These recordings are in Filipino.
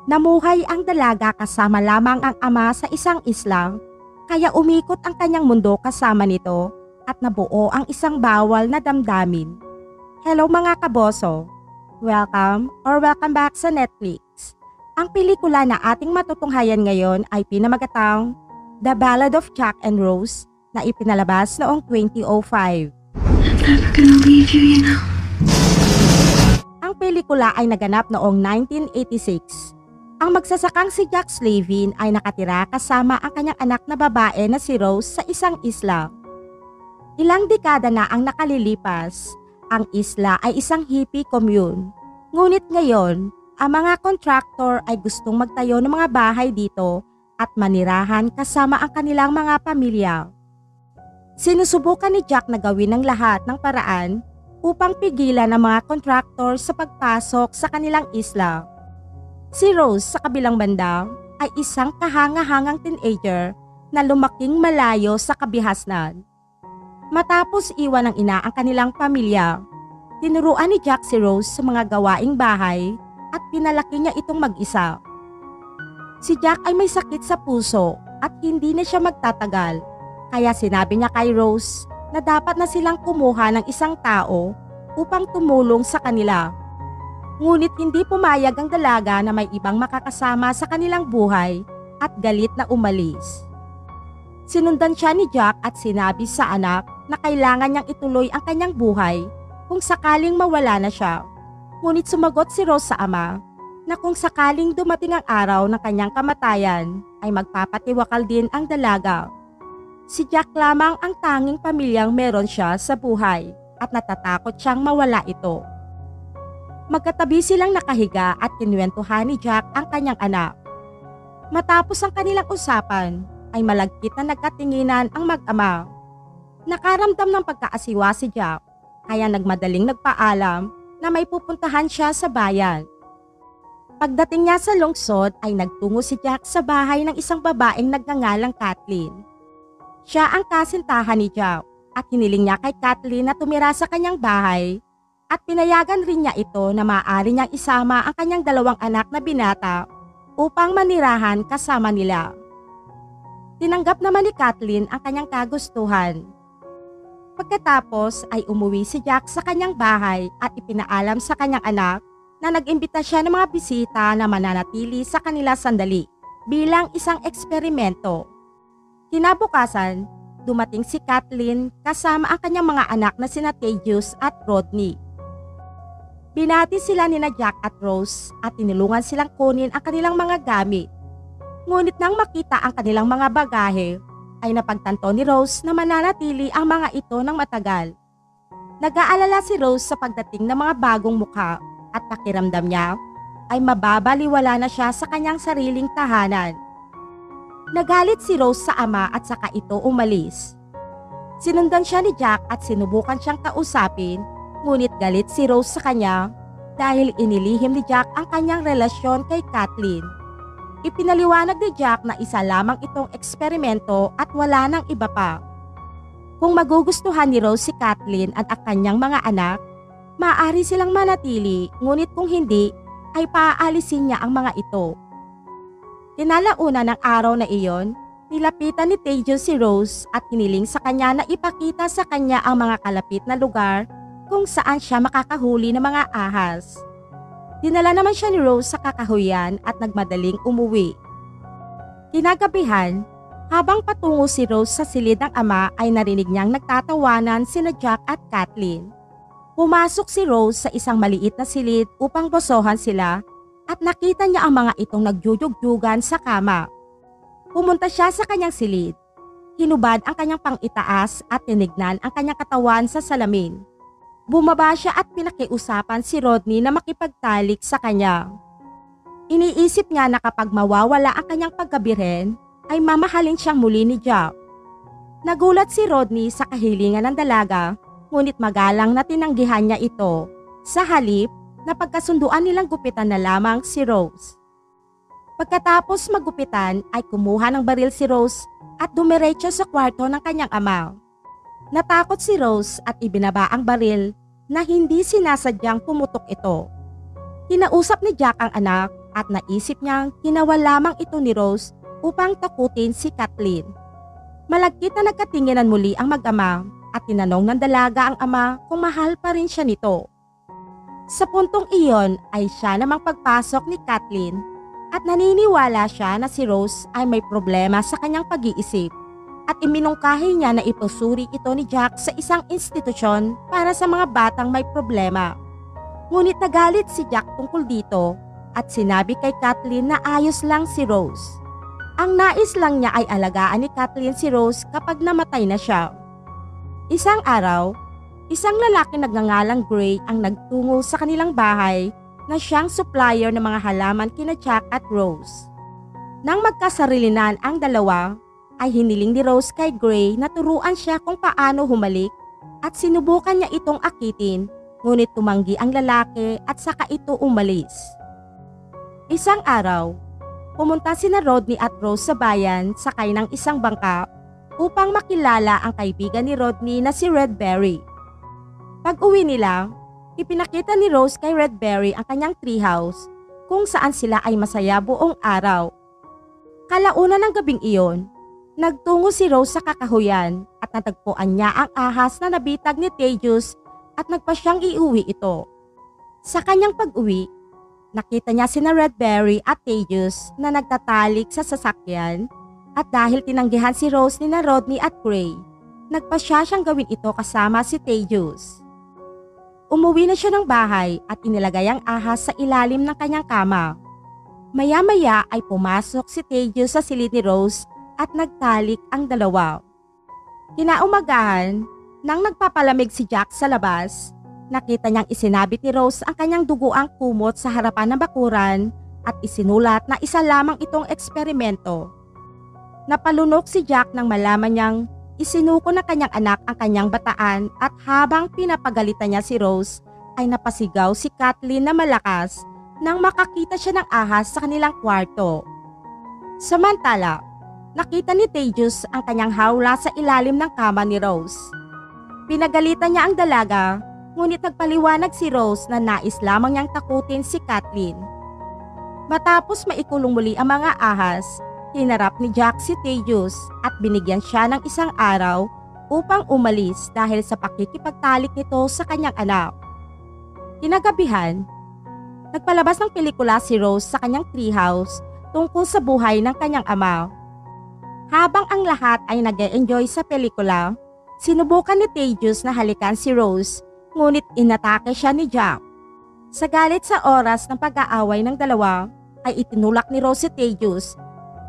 Namuhay ang dalaga kasama lamang ang ama sa isang isla, kaya umikot ang kanyang mundo kasama nito at nabuo ang isang bawal na damdamin. Hello mga kaboso! Welcome back sa Netflix. Ang pelikula na ating matutunghayan ngayon ay pinamagatang The Ballad of Jack and Rose na ipinalabas noong 2005. I'm never gonna leave you, you know. Ang pelikula ay naganap noong 1986. Ang magsasakang si Jack Slavin ay nakatira kasama ang kanyang anak na babae na si Rose sa isang isla. Ilang dekada na ang nakalilipas, ang isla ay isang hippie commune. Ngunit ngayon, ang mga kontraktor ay gustong magtayo ng mga bahay dito at manirahan kasama ang kanilang mga pamilya. Sinusubukan ni Jack na gawin ang lahat ng paraan upang pigilan ang mga kontraktor sa pagpasok sa kanilang isla. Si Rose sa kabilang banda ay isang kahanga-hangang teenager na lumaking malayo sa kabihasnan. Matapos iwan ng ina ang kanilang pamilya, tinuruan ni Jack si Rose sa mga gawaing bahay at pinalaki niya itong mag-isa. Si Jack ay may sakit sa puso at hindi na siya magtatagal, kaya sinabi niya kay Rose na dapat na silang kumuha ng isang tao upang tumulong sa kanila. Ngunit hindi pumayag ang dalaga na may ibang makakasama sa kanilang buhay at galit na umalis. Sinundan siya ni Jack at sinabi sa anak na kailangan niyang ituloy ang kanyang buhay kung sakaling mawala na siya. Ngunit sumagot si Rose sa ama na kung sakaling dumating ang araw ng kanyang kamatayan ay magpapatiwakal din ang dalaga. Si Jack lamang ang tanging pamilyang meron siya sa buhay at natatakot siyang mawala ito. Magkatabi silang nakahiga at kinuwentuhan ni Jack ang kanyang anak. Matapos ang kanilang usapan ay malagkit na nagkatinginan ang mag-ama. Nakaramdam ng pagkaasiwa si Jack kaya nagmadaling nagpaalam na may pupuntahan siya sa bayan. Pagdating niya sa lungsod ay nagtungo si Jack sa bahay ng isang babaeng nagngangalang Kathleen. Siya ang kasintahan ni Jack at hiniling niya kay Kathleen na tumira sa kanyang bahay at pinayagan rin niya ito na maaari niyang isama ang kanyang dalawang anak na binata upang manirahan kasama nila. Tinanggap naman ni Kathleen ang kanyang kagustuhan. Pagkatapos ay umuwi si Jack sa kanyang bahay at ipinaalam sa kanyang anak na nag-imbita siya ng mga bisita na mananatili sa kanila sandali bilang isang eksperimento. Kinabukasan, dumating si Kathleen kasama ang kanyang mga anak na sina Thaddeus at Rodney. Binati sila nina Jack at Rose at tinulungan silang kunin ang kanilang mga gamit. Ngunit nang makita ang kanilang mga bagahe, ay napagtanto ni Rose na mananatili ang mga ito ng matagal. Nag-aalala si Rose sa pagdating ng mga bagong mukha at pakiramdam niya ay mababaliwala na siya sa kanyang sariling tahanan. Nagalit si Rose sa ama at saka ito umalis. Sinundan siya ni Jack at sinubukan siyang kausapin. Ngunit galit si Rose sa kanya dahil inilihim ni Jack ang kanyang relasyon kay Kathleen. Ipinaliwanag ni Jack na isa lamang itong eksperimento at wala nang iba pa. Kung magugustuhan ni Rose si Kathleen at ang kanyang mga anak, maaari silang manatili, ngunit kung hindi, ay paaalisin niya ang mga ito. Kinalauna ng araw na iyon, nilapitan ni Thaddeus si Rose at hiniling sa kanya na ipakita sa kanya ang mga kalapit na lugar kung saan siya makakahuli ng mga ahas. Dinala naman siya ni Rose sa kakahuyan at nagmadaling umuwi. Kinagabihan, habang patungo si Rose sa silid ng ama ay narinig niyang nagtatawanan sina Jack at Kathleen. Pumasok si Rose sa isang maliit na silid upang bosohan sila at nakita niya ang mga itong nagjujugjugan sa kama. Pumunta siya sa kanyang silid. Hinubad ang kanyang pang-itaas at tinignan ang kanyang katawan sa salamin. Bumaba siya at pinakiusapan si Rodney na makipagtalik sa kanya. Iniisip niya na kapag mawawala ang kanyang pagkabiren, ay mamahalin siyang muli ni Jack. Nagulat si Rodney sa kahilingan ng dalaga, ngunit magalang na tinanggihan niya ito. Sa halip, napagkasunduan nilang gupitan na lamang si Rose. Pagkatapos magupitan ay kumuha ng baril si Rose at dumiretso sa kwarto ng kanyang ama. Natakot si Rose at ibinaba ang baril na hindi sinasadyang pumutok ito. Kinausap ni Jack ang anak at naisip niyang ginawa lamang ito ni Rose upang takutin si Kathleen. Malagkit na nagkatinginan muli ang mag-ama at tinanong ng dalaga ang ama kung mahal pa rin siya nito. Sa puntong iyon ay siya namang pagpasok ni Kathleen at naniniwala siya na si Rose ay may problema sa kanyang pag-iisip at iminungkahi niya na ipusuri ito ni Jack sa isang institusyon para sa mga batang may problema. Ngunit nagalit si Jack tungkol dito at sinabi kay Kathleen na ayos lang si Rose. Ang nais lang niya ay alagaan ni Kathleen si Rose kapag namatay na siya. Isang araw, isang lalaki nagngangalang Gray ang nagtungo sa kanilang bahay na siyang supplier ng mga halaman kina Jack at Rose. Nang magkasarilinan ang dalawa, ay hiniling ni Rose kay Gray na turuan siya kung paano humalik at sinubukan niya itong akitin, ngunit tumanggi ang lalaki at saka ito umalis. Isang araw, pumunta sina Rodney at Rose sa bayan sakay ng isang bangka upang makilala ang kaibigan ni Rodney na si Redberry. Pag-uwi nila, ipinakita ni Rose kay Redberry ang kanyang treehouse kung saan sila ay masaya buong araw. Kalaunan ng gabing iyon, nagtungo si Rose sa kakahuyan at natagpuan niya ang ahas na nabitag ni Tejas at nagpa siyang iuwi ito. Sa kanyang pag-uwi, nakita niya sina Redberry at Tejas na nagtatalik sa sasakyan at dahil tinanggihan si Rose ni na Rodney at Gray, nagpasya siyang gawin ito kasama si Tejas. Umuwi na siya ng bahay at inilagay ang ahas sa ilalim ng kanyang kama. Maya-maya ay pumasok si Tejas sa silid ni Rose at nagtalik ang dalawa. Kinaumagahan, nang nagpapalamig si Jack sa labas, nakita niyang isinabit ni Rose ang kanyang duguang kumot sa harapan ng bakuran at isinulat na isa lamang itong eksperimento. Napalunok si Jack nang malaman niyang isinuko ng kanyang anak ang kanyang bataan at habang pinapagalitan niya si Rose ay napasigaw si Kathleen na malakas nang makakita siya ng ahas sa kanilang kwarto. Samantala, nakita ni Tejas ang kanyang hawla sa ilalim ng kama ni Rose. Pinagalitan niya ang dalaga, ngunit nagpaliwanag si Rose na nais lamang niyang takutin si Kathleen. Matapos maikulong muli ang mga ahas, hinarap ni Jack si Tejas at binigyan siya ng isang araw upang umalis dahil sa pakikipagtalik nito sa kanyang anak. Kinagabihan, nagpalabas ng pelikula si Rose sa kanyang treehouse tungkol sa buhay ng kanyang ama. Habang ang lahat ay nag-e-enjoy sa pelikula, sinubukan ni Tejas na halikan si Rose, ngunit inatake siya ni Jack. Sa galit sa oras ng pag-aaway ng dalawa, ay itinulak ni Rose si Tejas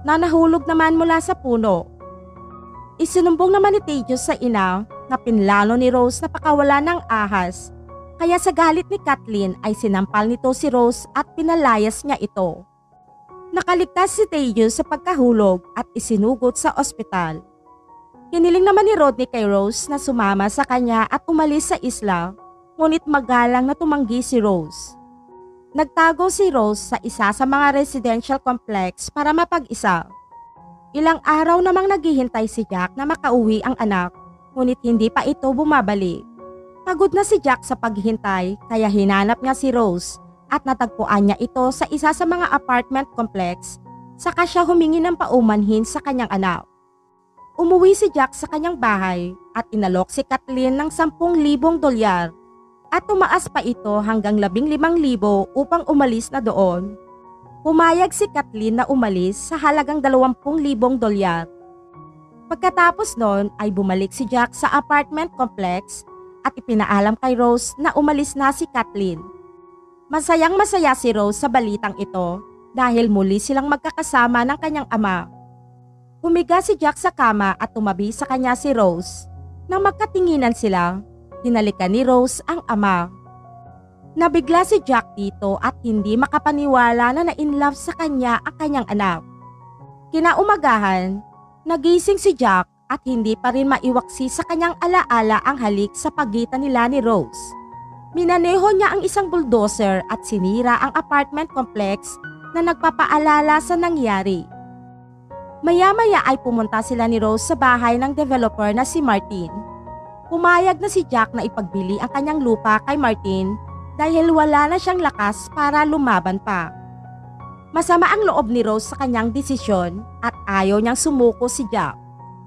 na nahulog naman mula sa puno. Isinumbong naman ni Tejas sa ina na pinlano ni Rose na pakawala ng ahas, kaya sa galit ni Kathleen ay sinampal nito si Rose at pinalayas niya ito. Nakaligtas si Tejas sa pagkahulog at isinugot sa ospital. Hiniling naman ni Rodney kay Rose na sumama sa kanya at umalis sa isla, ngunit magalang na tumanggi si Rose. Nagtago si Rose sa isa sa mga residential complex para mapag-isa. Ilang araw namang naghihintay si Jack na makauwi ang anak, ngunit hindi pa ito bumabalik. Pagod na si Jack sa paghihintay kaya hinanap niya si Rose at natagpuan niya ito sa isa sa mga apartment complex, saka siya humingi ng paumanhin sa kanyang anak. Umuwi si Jack sa kanyang bahay at inalok si Kathleen ng $10,000 at tumaas pa ito hanggang $15,000 upang umalis na doon. Pumayag si Kathleen na umalis sa halagang $20,000. Pagkatapos noon ay bumalik si Jack sa apartment complex at ipinaalam kay Rose na umalis na si Kathleen. Masayang masaya si Rose sa balitang ito dahil muli silang magkakasama ng kanyang ama. Humiga si Jack sa kama at tumabi sa kanya si Rose. Nang magkatinginan sila, hinalikan ni Rose ang ama. Nabigla si Jack dito at hindi makapaniwala na na-inlove sa kanya ang kanyang anak. Kinaumagahan, nagising si Jack at hindi pa rin maiwaksi sa kanyang alaala ang halik sa pagitan nila ni Rose. Minaneho niya ang isang bulldozer at sinira ang apartment complex na nagpapaalala sa nangyari. Maya-maya ay pumunta sila ni Rose sa bahay ng developer na si Martin. Pumayag na si Jack na ipagbili ang kanyang lupa kay Martin dahil wala na siyang lakas para lumaban pa. Masama ang loob ni Rose sa kanyang desisyon at ayaw niyang sumuko si Jack.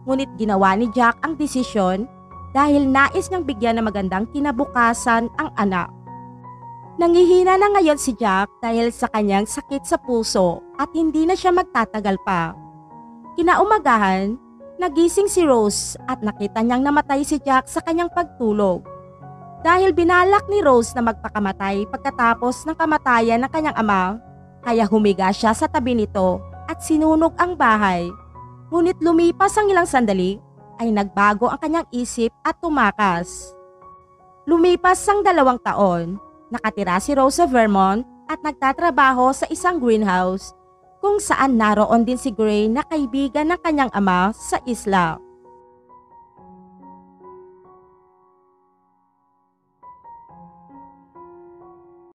Ngunit ginawa ni Jack ang desisyon dahil nais niyang bigyan ng magandang kinabukasan ang anak. Nangihina na ngayon si Jack dahil sa kanyang sakit sa puso at hindi na siya magtatagal pa. Kinaumagahan, nagising si Rose at nakita niyang namatay si Jack sa kanyang pagtulog. Dahil binalak ni Rose na magpakamatay pagkatapos ng kamatayan ng kanyang ama, kaya humiga siya sa tabi nito at sinunog ang bahay. Ngunit lumipas ang ilang sandali ay nagbago ang kanyang isip at tumakas. Lumipas ang 2 taon, nakatira si Rose sa Vermont at nagtatrabaho sa isang greenhouse kung saan naroon din si Gray na kaibigan ng kanyang ama sa isla.